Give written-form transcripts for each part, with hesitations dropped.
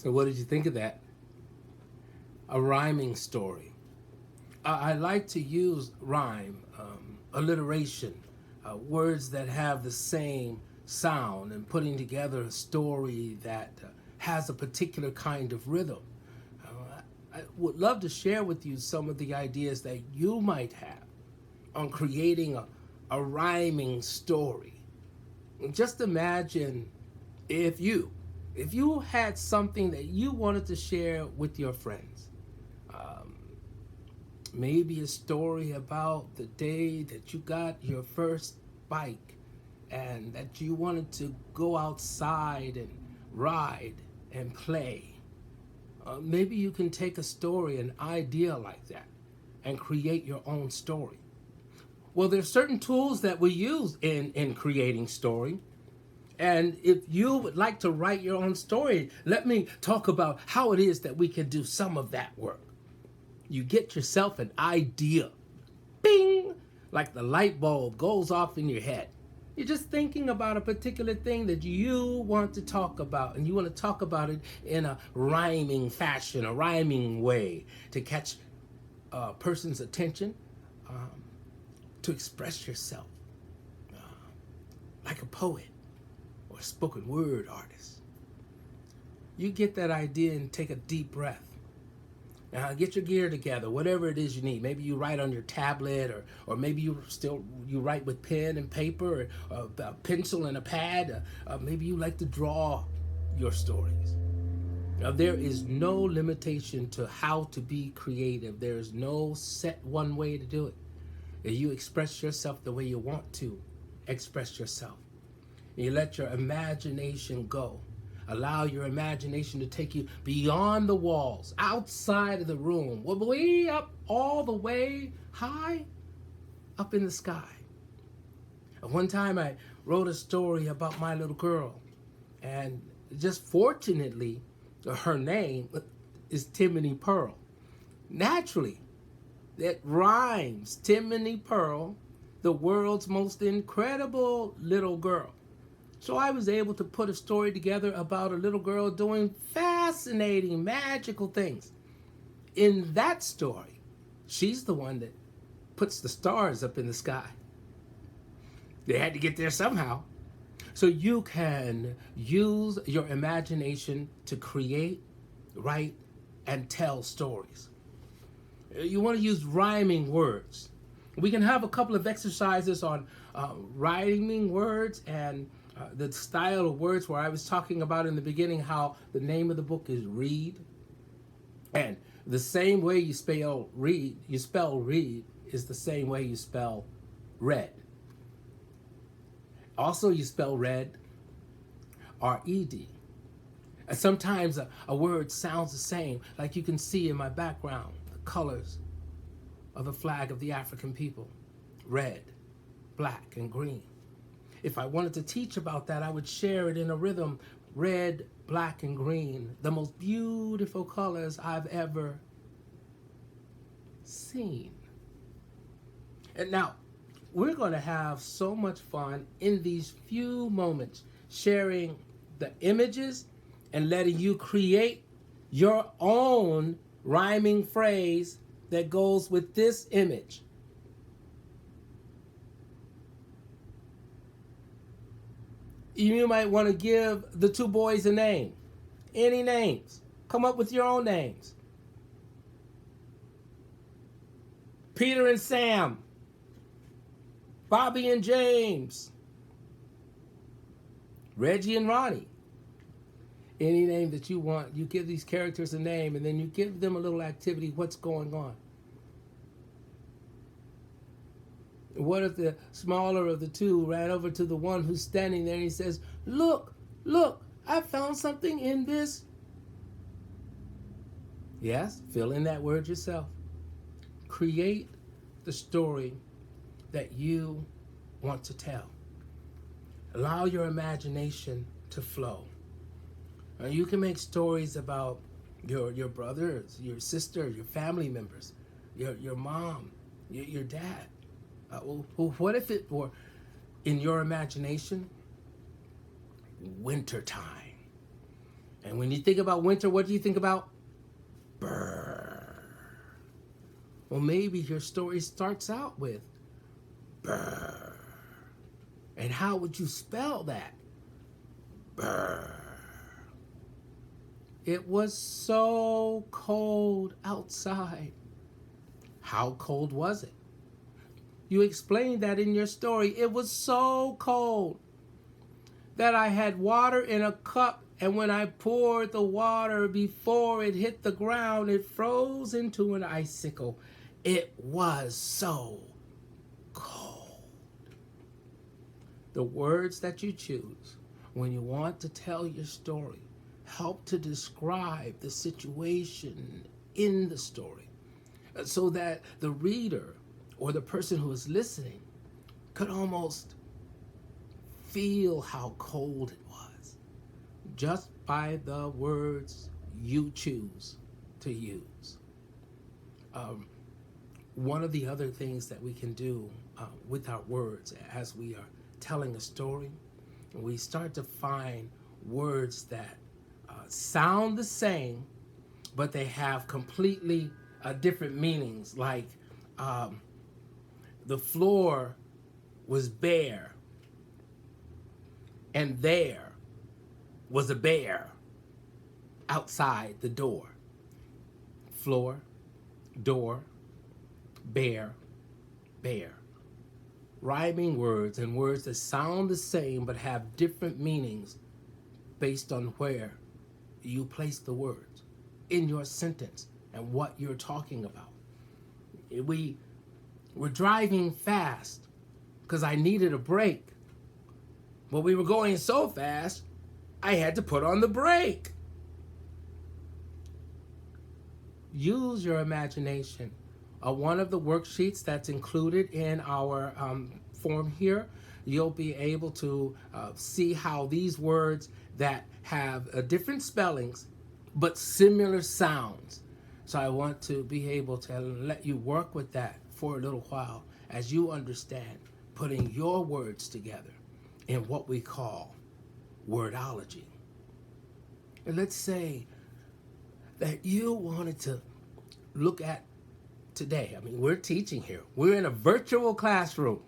So what did you think of that? A rhyming story. I like to use rhyme, alliteration, words that have the same sound, and putting together a story that has a particular kind of rhythm. I would love to share with you some of the ideas that you might have on creating a rhyming story. Just imagine if you had something that you wanted to share with your friends. Maybe a story about the day that you got your first bike and that you wanted to go outside and ride and play. Maybe you can take a story, an idea like that, and create your own story. Well, there's certain tools that we use in creating story. And if you would like to write your own story, let me talk about how it is that we can do some of that work. You get yourself an idea. Bing! Like the light bulb goes off in your head. You're just thinking about a particular thing that you want to talk about, and you want to talk about it in a rhyming fashion, a rhyming way to catch a person's attention, to express yourself like a poet or a spoken word artist. You get that idea and take a deep breath. Now get your gear together, whatever it is you need. Maybe you write on your tablet, or maybe you write with pen and paper, or a pencil and a pad. Maybe you like to draw your stories. Now, there is no limitation to how to be creative. There is no set one way to do it. If you express yourself the way you want to express yourself, you let your imagination go. Allow your imagination to take you beyond the walls, outside of the room, way up, all the way high up in the sky. One time I wrote a story about my little girl, and just fortunately, her name is Timothy Pearl. Naturally, that rhymes. Timothy Pearl, the world's most incredible little girl. So I was able to put a story together about a little girl doing fascinating, magical things. In that story, she's the one that puts the stars up in the sky. They had to get there somehow. So you can use your imagination to create, write, and tell stories. You want to use rhyming words. We can have a couple of exercises on rhyming words and the style of words, where I was talking about in the beginning how the name of the book is Read. And the same way you spell read is the same way you spell red. Also, you spell red, R-E-D. And sometimes a word sounds the same, like you can see in my background, the colors of the flag of the African people, red, black, and green. If I wanted to teach about that, I would share it in a rhythm, red, black, and green, the most beautiful colors I've ever seen. And now, we're going to have so much fun in these few moments, sharing the images and letting you create your own rhyming phrase that goes with this image. You might want to give the two boys a name. Any names. Come up with your own names. Peter and Sam. Bobby and James. Reggie and Ronnie. Any name that you want, you give these characters a name, and then you give them a little activity. What's going on? What if the smaller of the two ran over to the one who's standing there and he says, look, I found something in this. Yes, fill in that word yourself. Create the story that you want to tell. Allow your imagination to flow. You can make stories about your brothers, your sister, your family members, your mom, your dad. What if it were, in your imagination, wintertime? And when you think about winter, what do you think about? Brr. Well, maybe your story starts out with brr. And how would you spell that? Brr. It was so cold outside. How cold was it? You explained that in your story. It was so cold that I had water in a cup, and when I poured the water before it hit the ground, it froze into an icicle. It was so cold. The words that you choose when you want to tell your story help to describe the situation in the story so that the reader or the person who is listening could almost feel how cold it was just by the words you choose to use. One of the other things that we can do with our words as we are telling a story, we start to find words that sound the same, but they have completely different meanings. Like the floor was bare, and there was a bear outside the door. Floor, door, bear, bear. Rhyming words and words that sound the same but have different meanings based on where you place the words in your sentence and what you're talking about. We were driving fast because I needed a break. But we were going so fast, I had to put on the brake. Use your imagination. One of the worksheets that's included in our form here, you'll be able to see how these words that have different spellings but similar sounds. So I want to be able to let you work with that for a little while as you understand putting your words together in what we call wordology. And let's say that you wanted to look at today. I mean, we're teaching here. We're in a virtual classroom,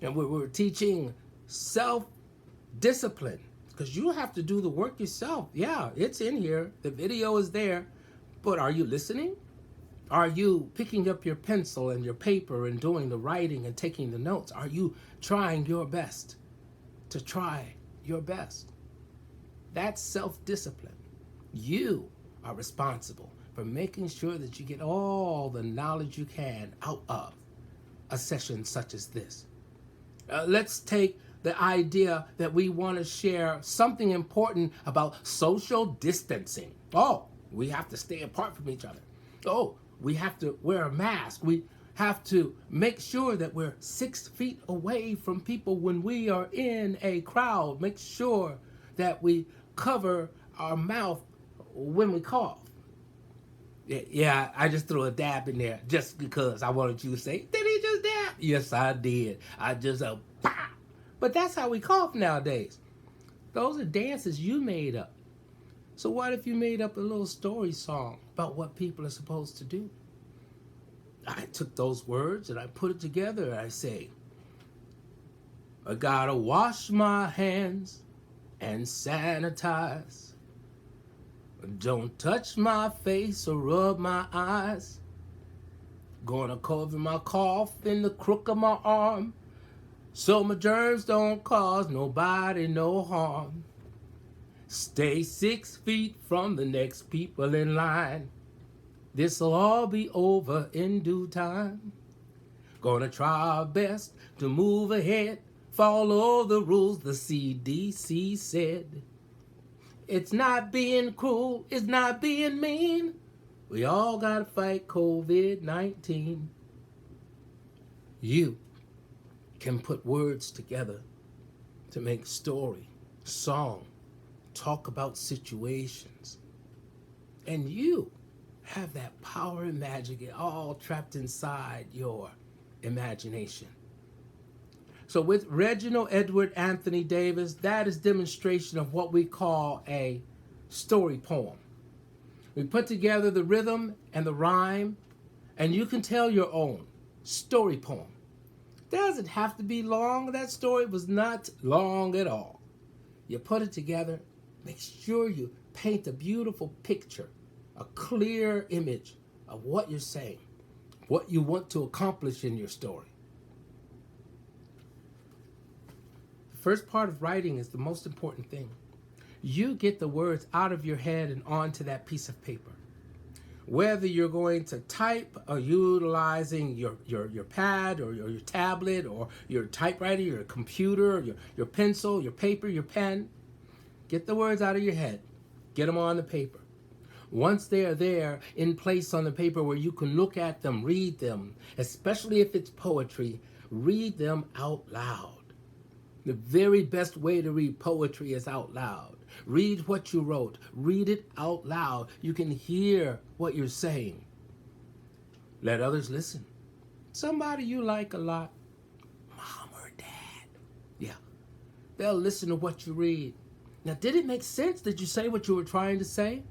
and we're teaching self-discipline because you have to do the work yourself. Yeah, it's in here. The video is there. But are you listening? Are you picking up your pencil and your paper and doing the writing and taking the notes? Are you trying your best to try your best? That's self-discipline. You are responsible for making sure that you get all the knowledge you can out of a session such as this. Let's take the idea that we want to share something important about social distancing. Oh, we have to stay apart from each other. Oh, we have to wear a mask. We have to make sure that we're 6 feet away from people when we are in a crowd. Make sure that we cover our mouth when we cough. Yeah, I just threw a dab in there just because I wanted you to say, did he just dab? Yes, I did. I just, pop. But that's how we cough nowadays. Those are dances you made up. So what if you made up a little story song about what people are supposed to do? I took those words and I put it together and I say, I gotta wash my hands and sanitize. Don't touch my face or rub my eyes. Gonna cover my cough in the crook of my arm so my germs don't cause nobody no harm. Stay 6 feet from the next people in line. This'll all be over in due time. Gonna try our best to move ahead. Follow the rules the CDC said. It's not being cruel, it's not being mean. We all gotta fight COVID-19. You can put words together to make story, song, talk about situations. And you have that power and magic all trapped inside your imagination. So with Reginald Edward Anthony Davis, that is demonstration of what we call a story poem. We put together the rhythm and the rhyme, and you can tell your own story poem. Doesn't have to be long. That story was not long at all. You put it together, make sure you paint a beautiful picture, a clear image of what you're saying, what you want to accomplish in your story. The first part of writing is the most important thing. You get the words out of your head and onto that piece of paper. Whether you're going to type or utilizing your pad or your tablet or your typewriter, your computer, your pencil, your paper, your pen, get the words out of your head. Get them on the paper. Once they are there in place on the paper where you can look at them, read them, especially if it's poetry, read them out loud. The very best way to read poetry is out loud. Read what you wrote. Read it out loud. You can hear what you're saying. Let others listen. Somebody you like a lot, mom or dad, yeah, they'll listen to what you read. Now, did it make sense? Did you say what you were trying to say?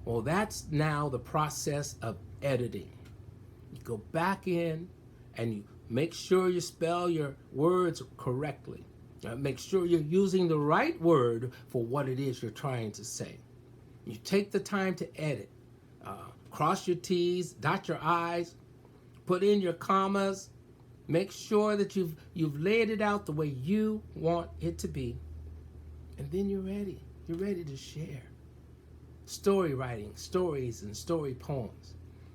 Well, that's now the process of editing. You go back in and you make sure you spell your words correctly. Make sure you're using the right word for what it is you're trying to say. You take the time to edit. Cross your T's, dot your I's, put in your commas. Make sure that you've laid it out the way you want it to be. And then you're ready. You're ready to share. Story writing, stories and story poems.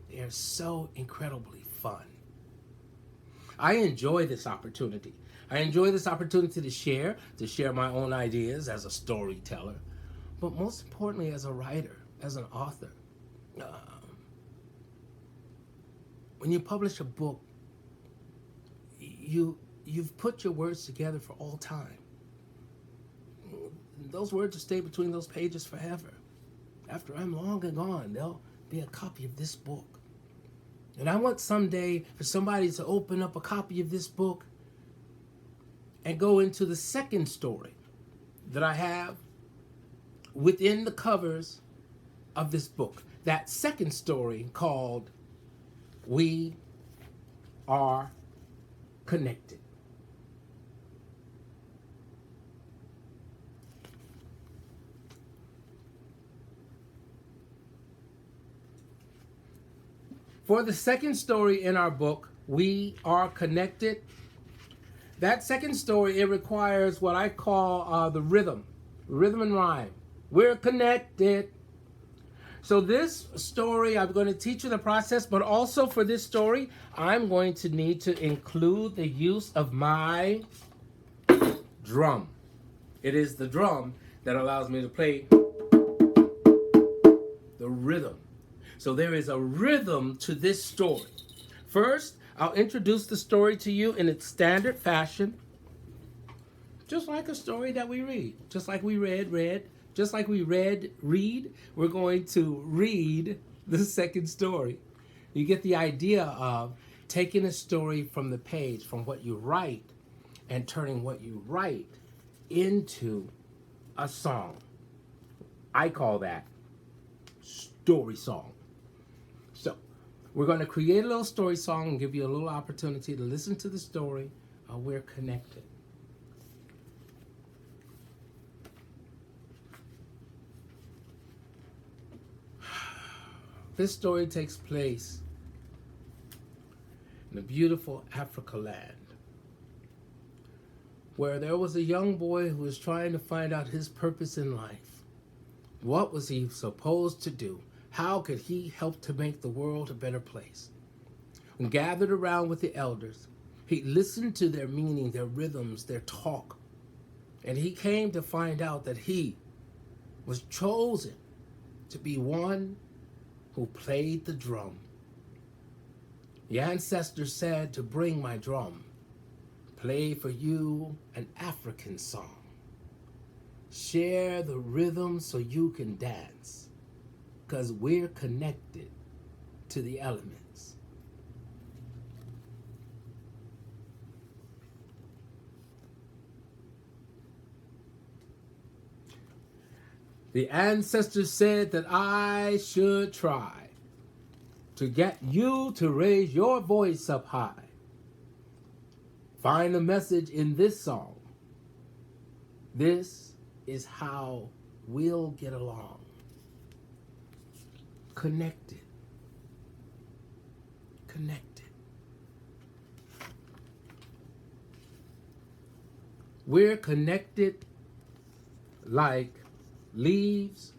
They are so incredibly fun. I enjoy this opportunity. I enjoy this opportunity to share my own ideas as a storyteller, but most importantly as a writer, as an author. When you publish a book, you've put your words together for all time. Those words will stay between those pages forever. After I'm long and gone, there'll be a copy of this book. And I want someday for somebody to open up a copy of this book and go into the second story that I have within the covers of this book. That second story called We Are Connected. For the second story in our book, We Are Connected, that second story, it requires what I call the rhythm and rhyme. We're connected. So this story, I'm going to teach you the process, but also for this story, I'm going to need to include the use of my drum. It is the drum that allows me to play the rhythm. So there is a rhythm to this story. First, I'll introduce the story to you in its standard fashion, just like a story that we read. Just like we read, just like we read, we're going to read the second story. You get the idea of taking a story from the page, from what you write, and turning what you write into a song. I call that story song. So we're going to create a little story song and give you a little opportunity to listen to the story. We're connected. This story takes place in a beautiful Africa land where there was a young boy who was trying to find out his purpose in life. What was he supposed to do? How could he help to make the world a better place? When gathered around with the elders, he listened to their meaning, their rhythms, their talk, and he came to find out that he was chosen to be one who played the drum. The ancestors said to bring my drum, play for you an African song. Share the rhythm so you can dance, 'cause we're connected to the elements. The ancestors said that I should try to get you to raise your voice up high. Find the message in this song. This is how we'll get along. Connected. Connected. We're connected like leaves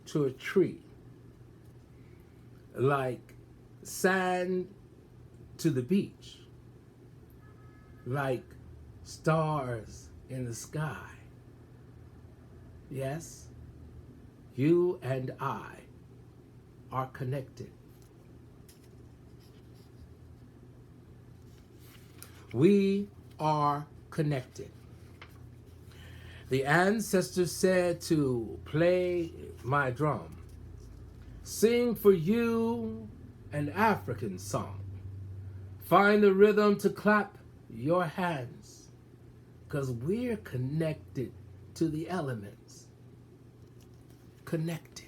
to a tree, like sand to the beach, like stars in the sky. Yes, you and I are connected. We are connected. The ancestors said to play my drum, sing for you an African song. Find the rhythm to clap your hands, 'cause we're connected to the elements. Connected.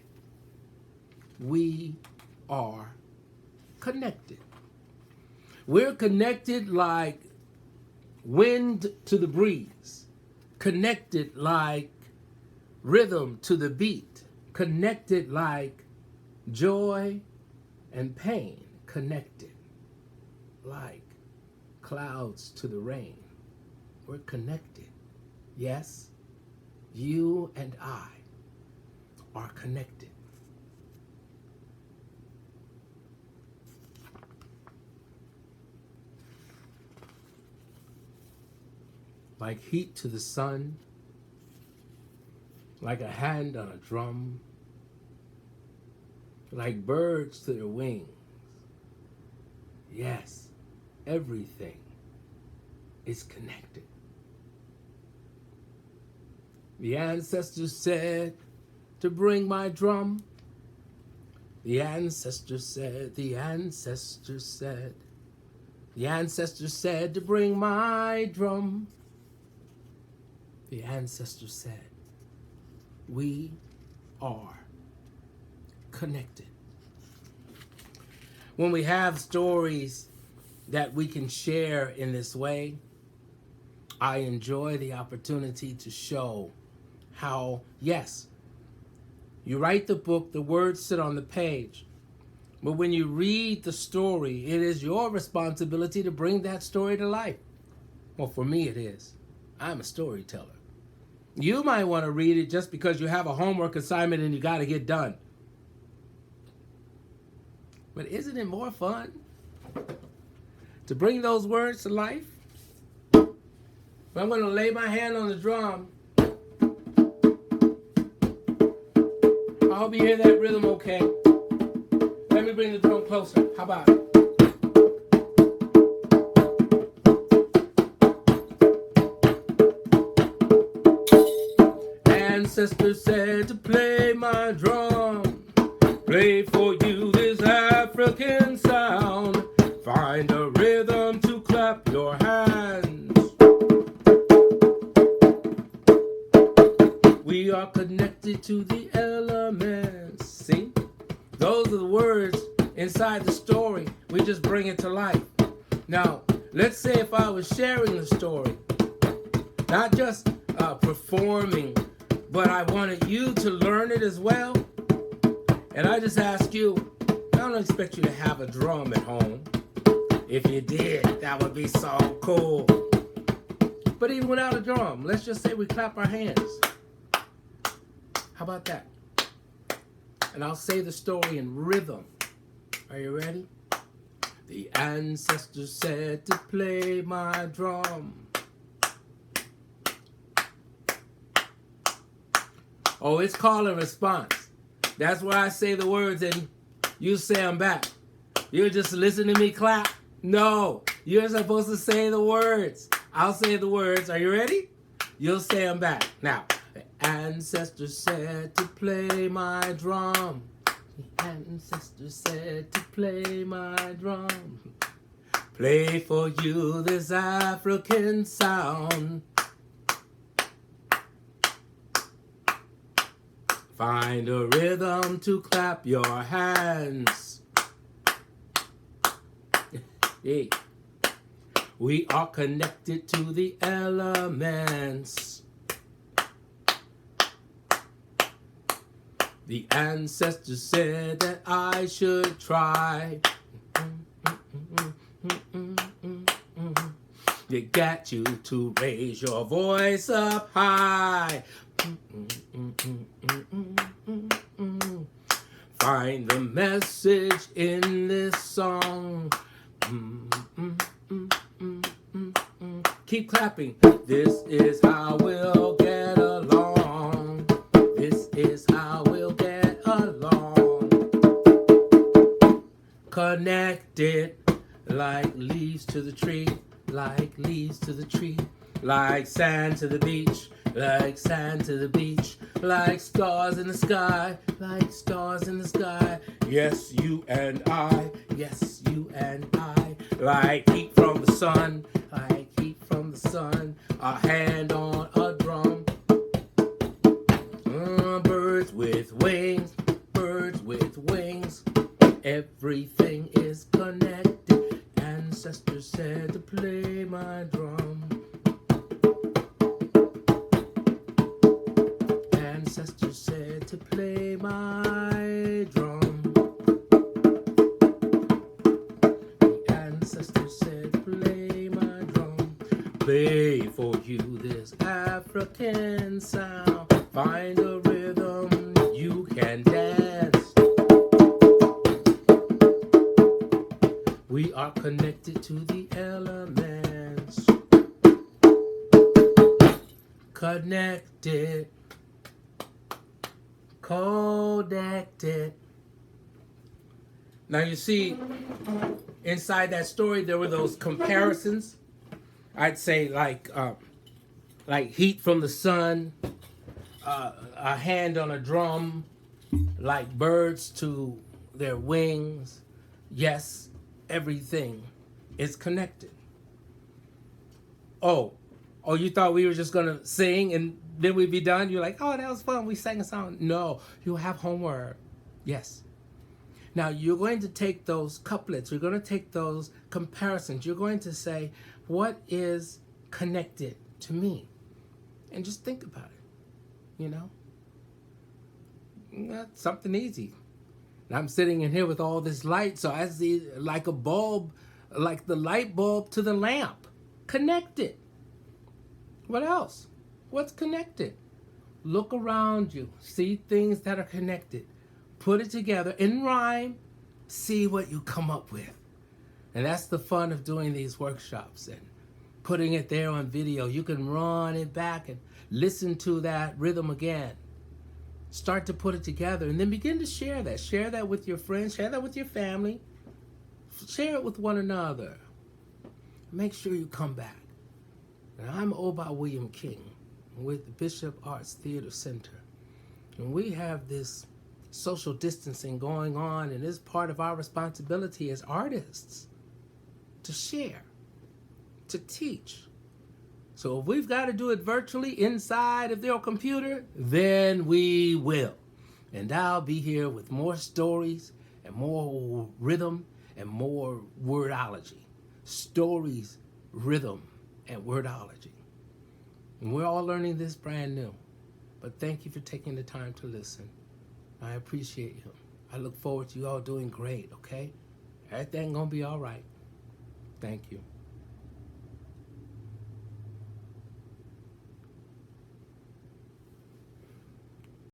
We are connected. We're connected like wind to the breeze, connected like rhythm to the beat, connected like joy and pain, connected like clouds to the rain. We're connected. Yes, you and I are connected. Like heat to the sun, like a hand on a drum, like birds to their wings. Yes, everything is connected. The ancestors said to bring my drum. The ancestors said, the ancestors said, the ancestors said to bring my drum. The ancestors said, we are connected. When we have stories that we can share in this way, I enjoy the opportunity to show how, yes, you write the book, the words sit on the page, but when you read the story, it is your responsibility to bring that story to life. Well, for me it is. I'm a storyteller. You might want to read it just because you have a homework assignment and you got to get done. But isn't it more fun to bring those words to life? I'm going to lay my hand on the drum. I hope you hear that rhythm okay. Let me bring the drum closer. How about it? Ancestors said to play my drum, play for you this African sound, find a rhythm to clap your hands. We are connected to the elements. See? Those are the words inside the story. We just bring it to life. Now, let's say if I was sharing the story, not just performing, but I wanted you to learn it as well. And I just ask you, I don't expect you to have a drum at home. If you did, that would be so cool. But even without a drum, let's just say we clap our hands. How about that? And I'll say the story in rhythm. Are you ready? The ancestors said to play my drum. Oh, it's call and response. That's where I say the words and you say them back. You just listen to me clap. No, you're supposed to say the words. I'll say the words. Are you ready? You'll say them back. Now, the ancestors said to play my drum. The ancestors said to play my drum. Play for you this African sound. Find a rhythm to clap your hands. Hey. We are connected to the elements. The ancestors said that I should try. They got you to raise your voice up high. Find the message in this song. Keep clapping. This is how we'll get along. This is how we'll get along. Connected like leaves to the tree, like leaves to the tree, like sand to the beach, like sand to the beach, like stars in the sky, like stars in the sky. Yes, you and I, yes, you and I, like heat from the sun, like heat from the sun, a hand on a drum. Birds with wings, birds with wings, everything is connected. Ancestors said to play my drum. Ancestors said to play my drum. The ancestors said play my drum. Play for you this African sound. Find a rhythm you can dance. We are connected to the elements. Connected. Connected. Now you see, inside that story there were those comparisons. I'd say like heat from the sun, a hand on a drum, like birds to their wings. Yes, everything is connected. Oh, you thought we were just gonna sing and then we'd be done? You're like, oh, that was fun. We sang a song. No, you have homework. Yes. Now you're going to take those couplets. You're going to take those comparisons. You're going to say, what is connected to me? And just think about it. You know? That's something easy. And I'm sitting in here with all this light, so I see like a bulb, like the light bulb to the lamp. Connected. What else? What's connected? Look around you. See things that are connected. Put it together in rhyme. See what you come up with. And that's the fun of doing these workshops and putting it there on video. You can run it back and listen to that rhythm again. Start to put it together and then begin to share that. Share that with your friends. Share that with your family. Share it with one another. Make sure you come back. And I'm ObaKing with the Bishop Arts Theater Center. And we have this social distancing going on, and it's part of our responsibility as artists to share, to teach. So if we've got to do it virtually inside of their computer, then we will. And I'll be here with more stories and more rhythm and more wordology. Stories, rhythm, and wordology. And we're all learning this brand new. But thank you for taking the time to listen. I appreciate you. I look forward to you all doing great, okay? Everything gonna be all right. Thank you.